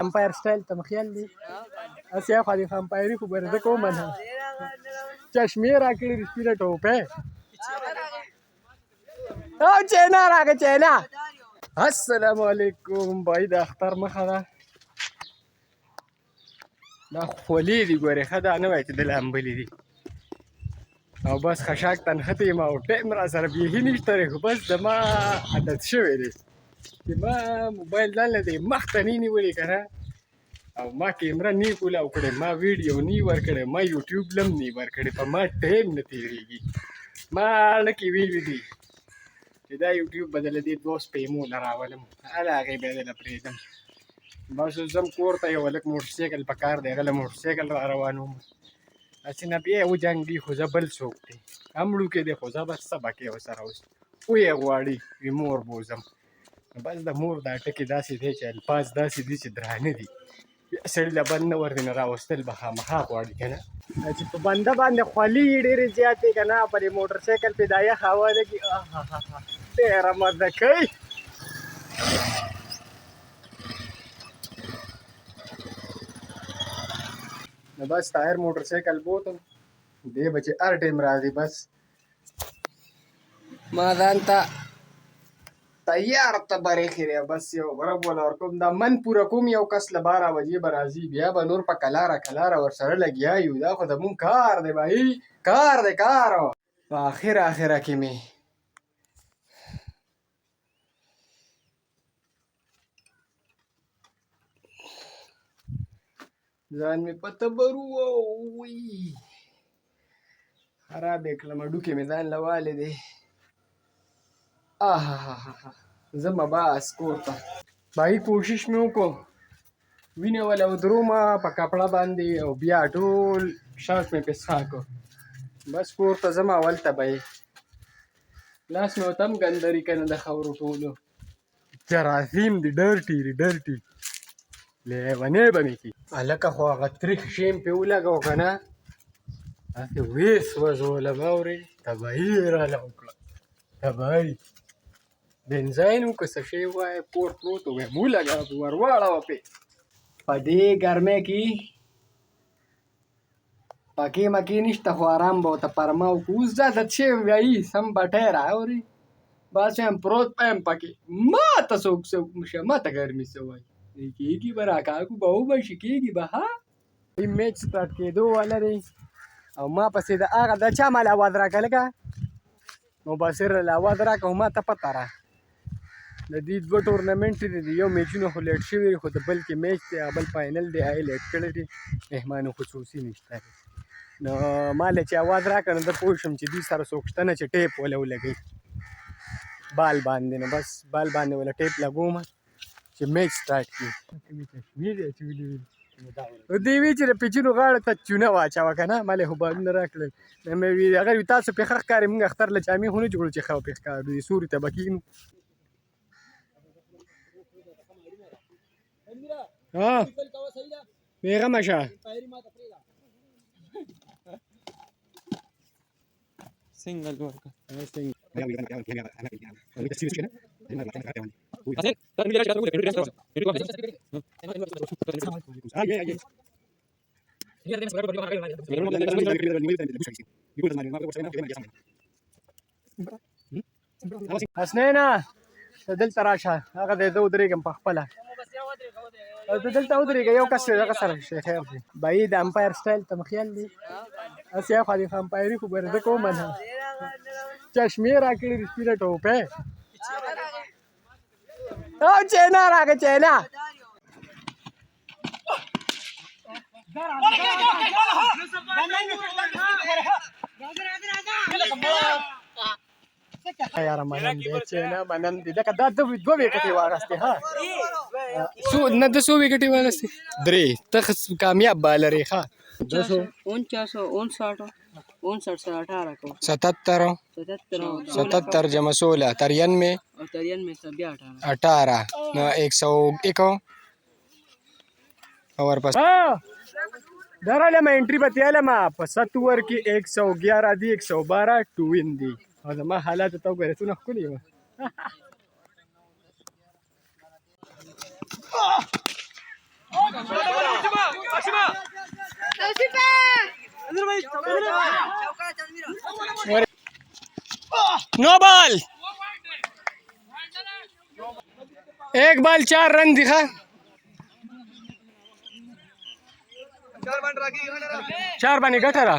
امپایر سټایل ته مخیل دي اسې اخوا دې امپایري خو به زه کوم نه چشمې راکړې دي سپینه ټوپۍ او چینا راکړه چینا السلام علیکم بھائی د اختر مخه ده دا خولې دي ګورې ښه دا نه وایي چې د لامبلې دي او بس خشاک تنخته یم او ټایم را سره بیخي نشته دی خو بس زما عادت شوی دی چې ما موبایل دلته دی مخ ته نه نیولې که نه او ما کیمره نه کولاو کړې ما ویډیو نه ورکړی ما یوټیوب لم نه ورکړی په ما ټایم نه تېرېږي ما لکې ویلي دي چې دا یوټیوب به دله دې 2 سپېمونه راولم هله هغې به یې دله پرېږدم بس اوس ځم کور ته یو هلک موټرسایکل په کار دی هغه له موټرسایکل را روانوم هسې نه بیا یې وجنګ دي خو زه بل څوک دی هم وړوکی دی خو زه بس څه به کوې ورسره اوس ویې غواړي وي مور بوځم بس د مور دا ټکي داسې دی چې الفاظ داسې دي چې درانه دي بیا سړي له بند نه ورته نه راوستل به خامخا غواړي که نه چې په بنده باندې خولې یې ډېرې زیاتې که نه په دې موټرسایکل پې دا یخ هوا لګي ډېره مزه کوي نو بس طاهر موټرسایکل بوتم دی به چې هر ټایم راځي بس ما ځان ته تیار ته برېښې دی بس یو رب وله ورکوم دا من پوره کوم یو کس له 12 بجې به راځي بیا به نور په کلاره ورسره لګیا یو دا خو زمونږ کار دی بهي کار دی کار په اخره کې مې ځان مې په تبرو ووی خراب یې کړم هډوکې مې ځان له والې دی ځمه بس کور ته بهي کوشش مې وکړو وینې وله ودرومه په کپړه باندې او بیا ټول شرط مې پې څښا کړو بس کور ته ځم اول ته به یې لاس مې ورته هم ګندري که نه د خاورو ټولو جراثیم دي ډرټي لیونی به مې کړي هلکه خو هغه تریخ شی مې پې ولګو که نه هسې ویس وځولم اورې تباهي یې راله وکړه تباهي بنزین و که څه شی وایه کور پروت و ویم ولګوه ور واړوه پې په دې ګرمۍ کې پکې مکې نشته خو آرام به ورته پرما وکړو اوس دا عادت شوی وایي سم بټی را اورې بس یم پروت به یم پکې ما ته څوک شه ما ته ګرمي څه وایي کېږي به راکاږو به وبشي کېږي به ها میچ سټارټ کېدو واله دی او ما پسې د هغه د چا مال اواز راکړه لکه مبصر له اواز راکړه ما ته پته را د دې 2 ټورنمنټ دي یو میچونه خو لیټ شوي خو د بل کې میچ دی بل فاینل دی هغې لیټ کړی دی مهمانو خصوصي نشته دی نو ما له چې اواز راکړه نو زه پوه شم چې دوی سره څوک شته نه چې ټیپ وله ولګوي بال باندې نو بس بال باندې وله ټیپ لګوم چې میچ سټارټ کړي دوی وی چې د پیچونو غاړه ته چونه واچوه که نه ما له خو بالونه راکړل مې وي هغه وي تاسو پې ښه ښکاري مونږ اختر له جامې خو نه جوړو چې ښه پې ښکارو دې سوري ته به کښېنو بېغمه شه سنگل ورکړه حسنینا ته دلته راشه هغه دی زه ودرېږم په خپله ته دلته ودرېږه یو کس هغه سره شي خیر دی بهي د امپایر سټایل ته مخیل دي هسې اخوا دې امپایري خو به زه کوم نه چشمې راکړې دي سپینه ټوپۍ او چینا راکړه چینا یاره منم دی چینا منم دی لکه دا 2 وکټې واغستې ها نه د 100 وکټې واغستې 3 ته کامیاب بالر یې ښه 77 جمع 16 93 18 نو 101 اور پس درالم انټری به تیالم په 7 اوور کې 111 دی 112 2 وین دی او زما حالات ته وګوره څونه ښکلي وه no ball, 1 बॉल 4 रन दिखा। 4 बने गठरा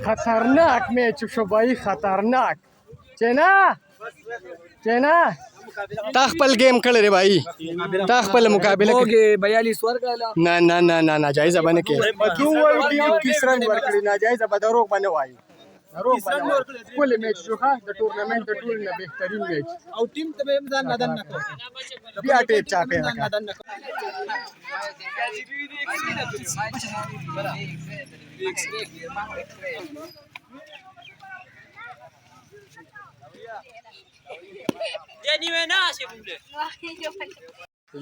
खतरनाक मैच शो भाई, खतरनाक। चेना चेना ताखपल गेम खेल रे भाई, ताखपल मुकाबले हो गए 42 वर का ना ना ना ना ना जायजा बने के तू वो टीम 30 रन वर करी ना जायजा बदरोक बने वाई रोक बने कुल मैच जो था द टूर्नामेंट द टूल में बेहतरीन मैच और टीम तबे मजान नदन नको बिया टेप चापे रखा। नदन नको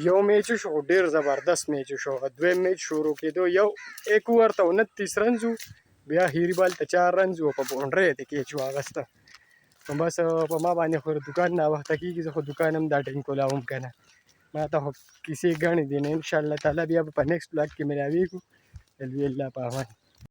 यो मैच शो ډیر زبردست मैच شو دوی मैच شروع کېدو یو 1 اوور ته 29 رن زو بیا هیری بال ته 4 رن زو په بونډري ته کې چوا غسته نو بس په ما باندې خو دکان نه وخت کېږي خو دکان هم دا ټینګ کولاوم کنه ما ته کیسې غاڼې دي نه ان شاء الله تعالی بیا په نیکسټ بلاګ کې ملاوي کو الوی الله په امان.